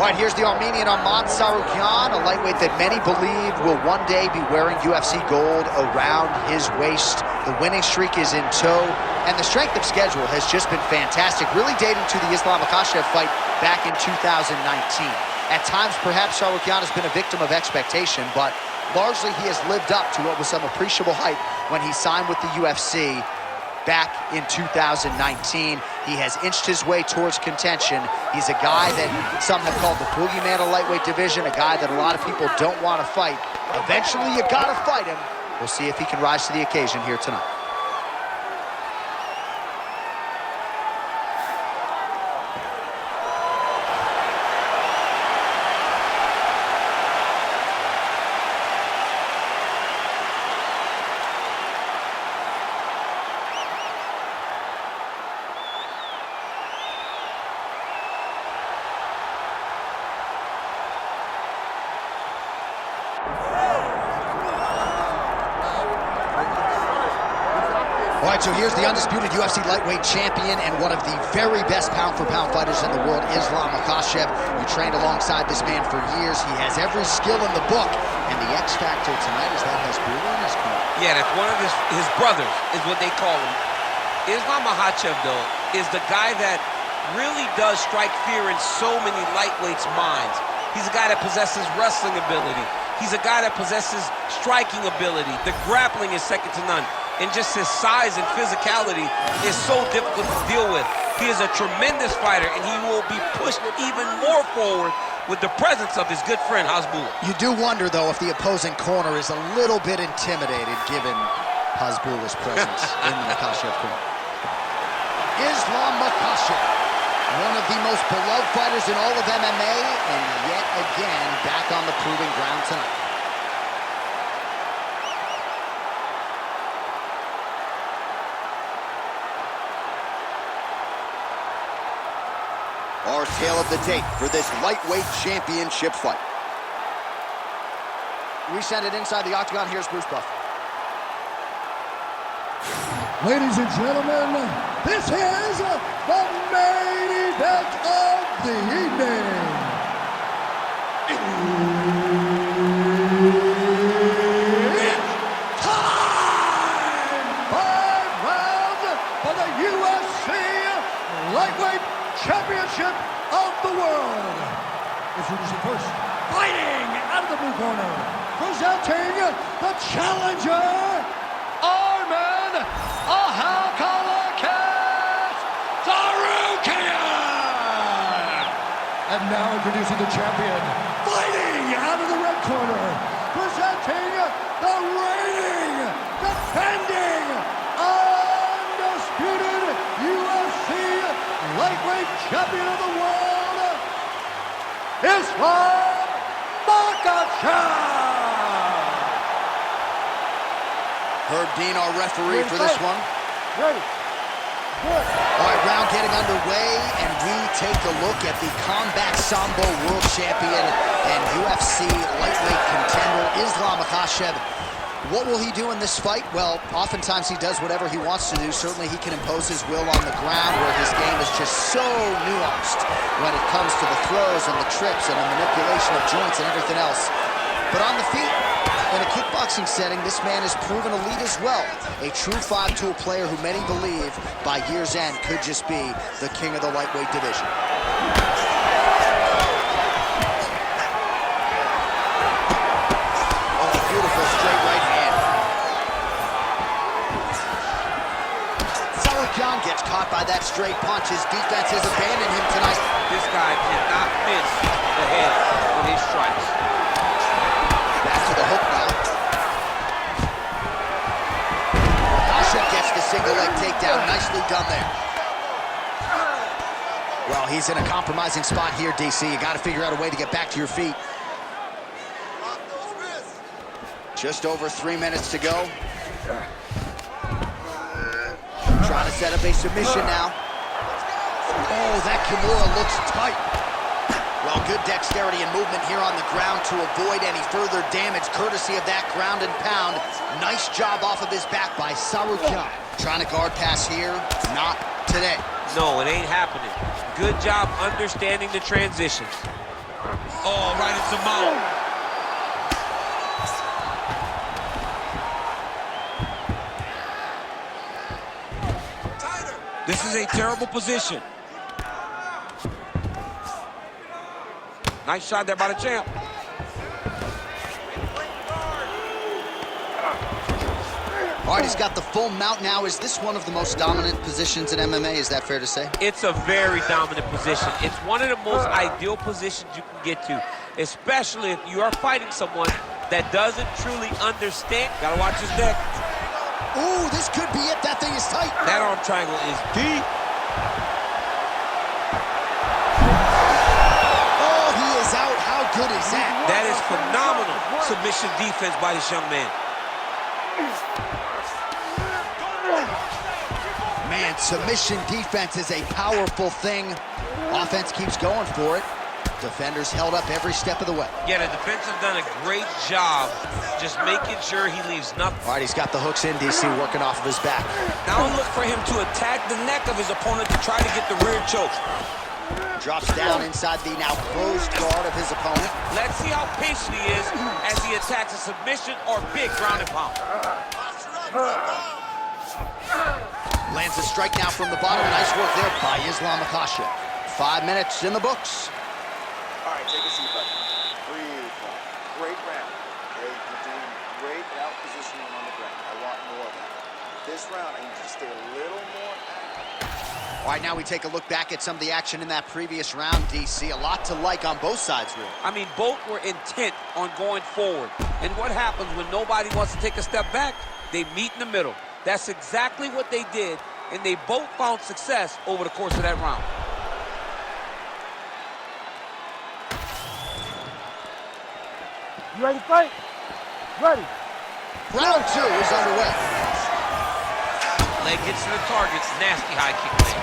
All right, here's the Armenian Arman Tsarukyan, a lightweight that many believe will one day be wearing UFC gold around his waist. The winning streak is in tow, and the strength of schedule has just been fantastic, really dating to the Makhachev fight back in 2019. At times, perhaps Tsarukyan has been a victim of expectation, but largely he has lived up to what was some appreciable hype when he signed with the UFC back in 2019. He has inched his way towards contention. He's a guy that some have called the boogeyman of lightweight division, a guy that a lot of people don't want to fight. Eventually, you gotta fight him. We'll see if he can rise to the occasion here tonight. All right, so here's the undisputed UFC lightweight champion and one of the very best pound-for-pound fighters in the world, Makhachev. You trained alongside this man for years. He has every skill in the book, and the X factor tonight is that has Brewer in his corner. Yeah, that's one of his brothers, is what they call him. Makhachev, though, is the guy that really does strike fear in so many lightweights' minds. He's a guy that possesses wrestling ability. He's a guy that possesses striking ability. The grappling is second to none. And just his size and physicality is so difficult to deal with. He is a tremendous fighter, and he will be pushed even more forward with the presence of his good friend, Hasbulla. You do wonder, though, if the opposing corner is a little bit intimidated given Hasbulla's presence in the Makhachev corner. Makhachev, one of the most beloved fighters in all of MMA, and yet again back on the proving ground tonight. Our tale of the tape for this lightweight championship fight. We send it inside the octagon. Here's Bruce Buff. Ladies and gentlemen, this is the main event of the evening. It's time! 5 rounds for the UFC lightweight championship of the world. Introducing first, fighting out of the blue corner, presenting the challenger, Arman Tsarukyan. And now introducing the champion, fighting out of the red corner, presenting the reigning, defending, undisputed UFC lightweight champion of the world, Makhachev. Herb Dean, our referee for this one. Ready. Good. All right, round getting underway, and we take a look at the Combat Sambo world champion and UFC lightweight contender, Makhachev. What will he do in this fight? Well, oftentimes he does whatever he wants to do. Certainly he can impose his will on the ground, where his game is just so nuanced when it comes to the throws and the trips and the manipulation of joints and everything else. But on the feet, in a kickboxing setting, this man has proven elite as well. A true five-tool player who many believe by year's end could just be the king of the lightweight division. Gets caught by that straight punch. His defense has abandoned him tonight. This guy cannot miss the head with his strikes. Back to the hook now. Makhachev gets the single leg takedown. Nicely done there. Well, he's in a compromising spot here, DC. You got to figure out a way to get back to your feet. Just over 3 minutes to go. Trying to set up a submission now. Oh, that Kimura looks tight. Well, good dexterity and movement here on the ground to avoid any further damage, courtesy of that ground and pound. Nice job off of his back by Tsarukyan. Trying to guard pass here, not today. No, it ain't happening. Good job understanding the transitions. Oh, right into mount. This is a terrible position. Nice shot there by the champ. All right, he's got the full mount now. Is this one of the most dominant positions in MMA? Is that fair to say? It's a very dominant position. It's one of the most ideal positions you can get to, especially if you are fighting someone that doesn't truly understand. Gotta watch his neck. Ooh, this could be it. That thing is tight. That arm triangle is deep. Oh, he is out. How good is that? That is phenomenal submission defense by this young man. Man, submission defense is a powerful thing. Offense keeps going for it. Defenders held up every step of the way. Yeah, the defense has done a great job just making sure he leaves nothing. All right, he's got the hooks in, DC, working off of his back. Now look for him to attack the neck of his opponent to try to get the rear choke. Drops down inside the now closed guard of his opponent. Let's see how patient he is as he attacks a submission or big ground and pound. Lands a strike now from the bottom. Nice work there by Islam Makhachev. 5 minutes in the books. All right, take a seat, buddy. Breathe. Great round. Okay, you're doing great out positioning on the ground. I want more of that. This round, I need you to stay a little more active. All right, now we take a look back at some of the action in that previous round, DC. A lot to like on both sides, really. I mean, both were intent on going forward. And what happens when nobody wants to take a step back? They meet in the middle. That's exactly what they did, and they both found success over the course of that round. You ready to fight? Ready. Round 2 is underway. Leg gets to the target. Nasty high kick there.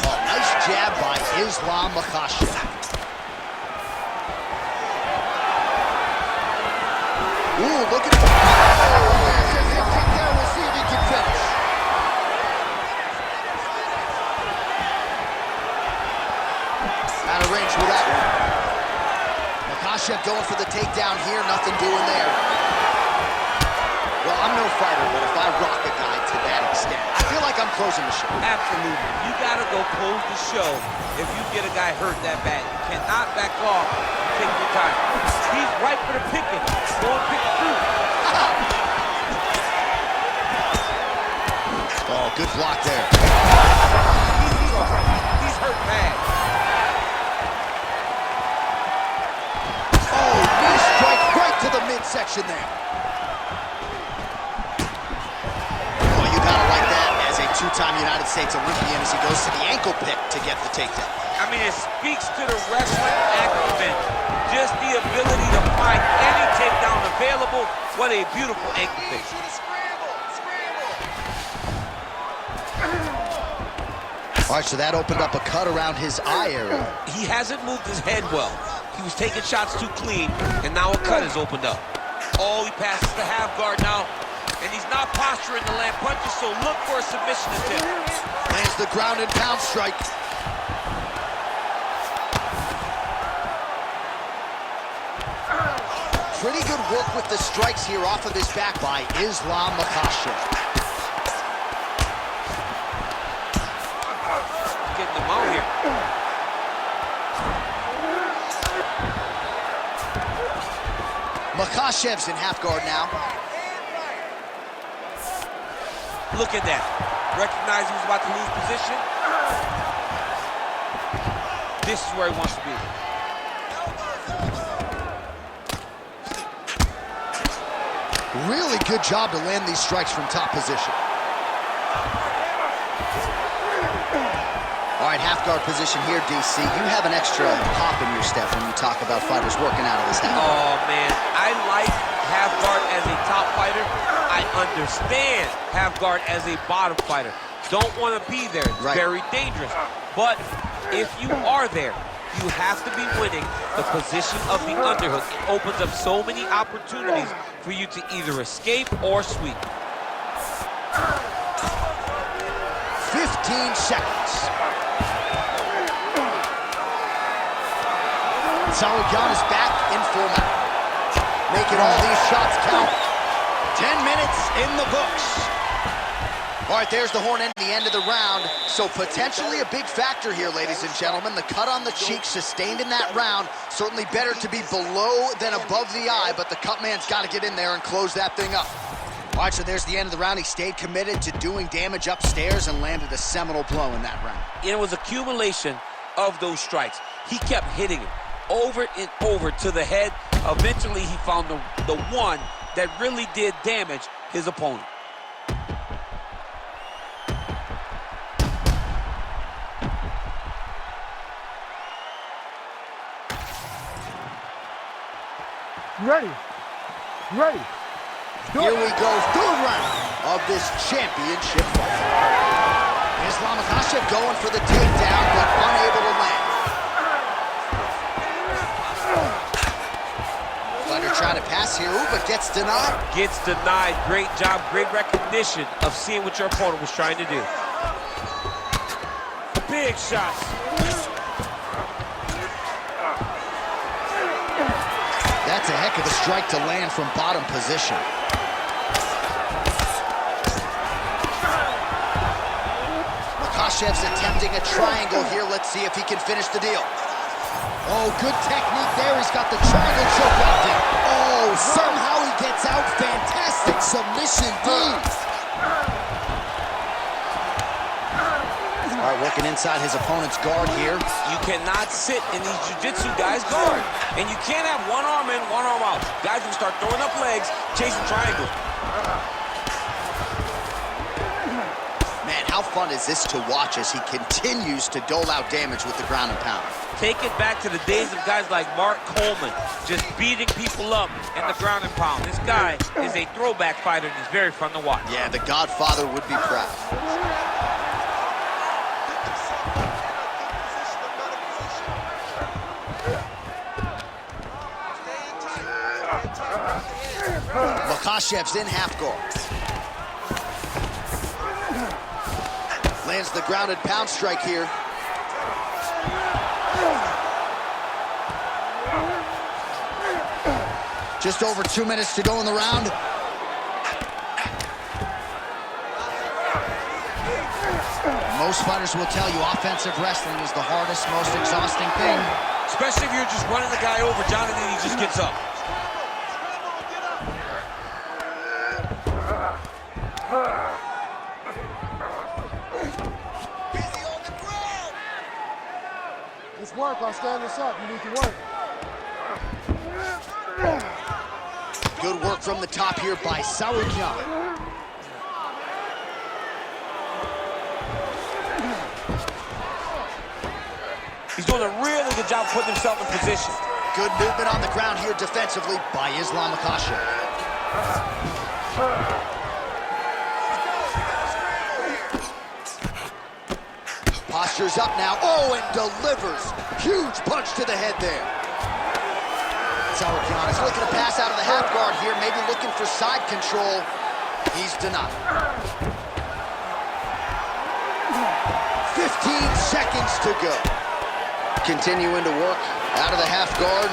Oh, nice jab by Islam Makhachev. Ooh, look at that. We'll see if he can finish. Out of range with that one. Makhachev going for the takedown here. Nothing doing there. Well, I'm no fighter, but if I rock a guy to that extent, I feel like I'm closing the show. Absolutely. You got to go close the show if you get a guy hurt that bad. You cannot back off and take your time. He's right for the picking. Go and pick through. Oh, good block there. He's hurt bad. Oh, knee strike right to the midsection there. Oh, you gotta like that as a two-time United States Olympian as he goes to the ankle pick to get the takedown. I mean, it speaks to the wrestling acumen. Just the ability to find any takedown available. What a beautiful ankle pick. All right, so that opened up a cut around his eye area. He hasn't moved his head well. He was taking shots too clean, and now a cut has opened up. Oh, he passes the half guard now, and he's not posturing to land punches, so look for a submission attempt. Lands the ground and pound strike. Pretty good work with the strikes here off of his back by Islam Makhachev. Getting them out here. Makhachev's in half guard now. Look at that. Recognize he was about to lose position. This is where he wants to be. Really good job to land these strikes from top position. All right, half guard position here, DC. You have an extra pop in your step when you talk about fighters working out of this half. Oh, man. I like half guard as a top fighter. I understand half guard as a bottom fighter. Don't want to be there. It's very dangerous. But if you are there, you have to be winning the position of the underhook. It opens up so many opportunities for you to either escape or sweep. 15 seconds. Tsarukyan is back in format, making all these shots count. 10 minutes in the books. All right, there's the horn ending the end of the round. So potentially a big factor here, ladies and gentlemen. The cut on the cheek sustained in that round. Certainly better to be below than above the eye, but the cut man's got to get in there and close that thing up. All right, so there's the end of the round. He stayed committed to doing damage upstairs and landed a seminal blow in that round. It was accumulation of those strikes. He kept hitting it over and over to the head. Eventually, he found the one that really did damage his opponent. You ready? You ready? Here we go, third round of this championship fight. Makhachev going for the takedown, but unable to land. Fighter trying to pass here, ooh, but gets denied. Gets denied. Great job, great recognition of seeing what your opponent was trying to do. Big shots. That's a heck of a strike to land from bottom position. Makhachev's attempting a triangle here. Let's see if he can finish the deal. Oh, good technique there. He's got the triangle choke locked in. Oh, somehow he gets out. Fantastic submission, Deeds. All right, working inside his opponent's guard here. You cannot sit in these jiu-jitsu guys' guard. And you can't have one arm in, one arm out. Guys will start throwing up legs, chasing triangles. Man, how fun is this to watch as he continues to dole out damage with the ground and pound? Take it back to the days of guys like Mark Coleman, just beating people up in the ground and pound. This guy is a throwback fighter, and he's very fun to watch. Yeah, the Godfather would be proud. Makhachev's in half guard. Lands the grounded pound strike here. Just over 2 minutes to go in the round. Most fighters will tell you offensive wrestling is the hardest, most exhausting thing. Especially if you're just running the guy over, John, and then he just gets up. Let's work. I'll stand this up. You need to work. Good work from the top here by Tsarukyan. He's doing a really good job putting himself in position. Good movement on the ground here defensively by Makhachev. Posture's up now. Oh, and delivers. Huge punch to the head there. Tsarukyan is looking to pass out of the half guard here, maybe looking for side control. He's denied. 15 seconds to go. Continuing to work out of the half guard.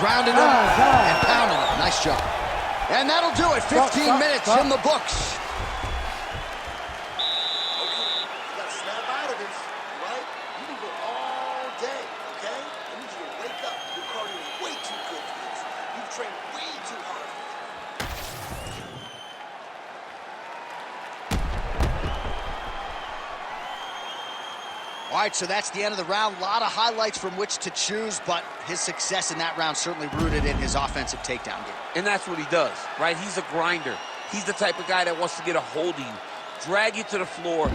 Grounding him and pounding him. Nice job. And that'll do it. 15 minutes in the books. All right, so that's the end of the round. A lot of highlights from which to choose, but his success in that round certainly rooted in his offensive takedown game. And that's what he does, right? He's a grinder. He's the type of guy that wants to get a hold of you, drag you to the floor.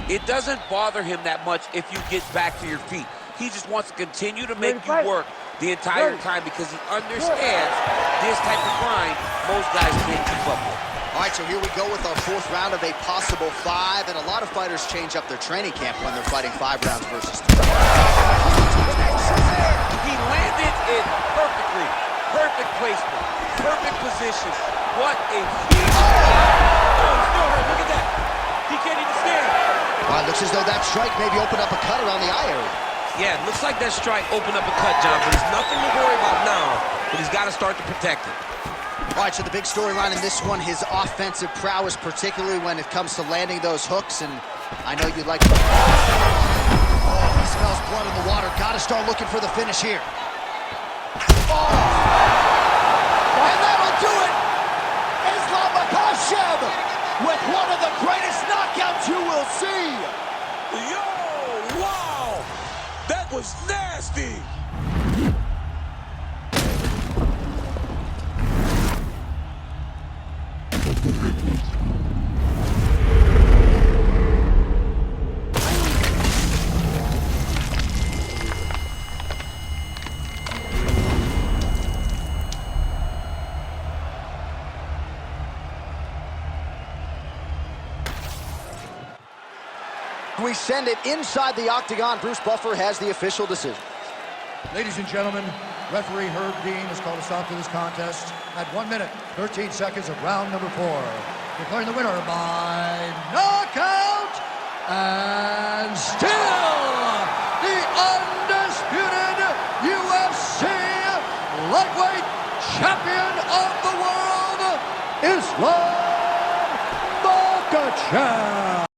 It doesn't bother him that much if you get back to your feet. He just wants to continue to make you work the entire time because he understands this type of grind most guys can't keep up with. All right, so here we go with our fourth round of a possible 5, and a lot of fighters change up their training camp when they're fighting 5 rounds versus 3. He landed it perfectly. Perfect placement, perfect position. What a huge... Oh, he's still hurt. Look at that. He can't even stand. Looks as though that strike maybe opened up a cut around the eye area. Yeah, it looks like that strike opened up a cut, John, but there's nothing to worry about now, but he's got to start to protect it. All right, so the big storyline in this one, his offensive prowess, particularly when it comes to landing those hooks, and I know you'd like to... Oh, he smells blood in the water. Got to start looking for the finish here. Oh! And that'll do it! Islam Makhachev with one of the greatest knockouts you will see! Yo, wow! That was nasty! We send it inside the octagon. Bruce Buffer has the official decision. Ladies and gentlemen, referee Herb Dean has called a stop to this contest at 1 minute, 13 seconds of round number 4. Declaring the winner by knockout and still the undisputed UFC lightweight champion of the world, Islam Makhachev.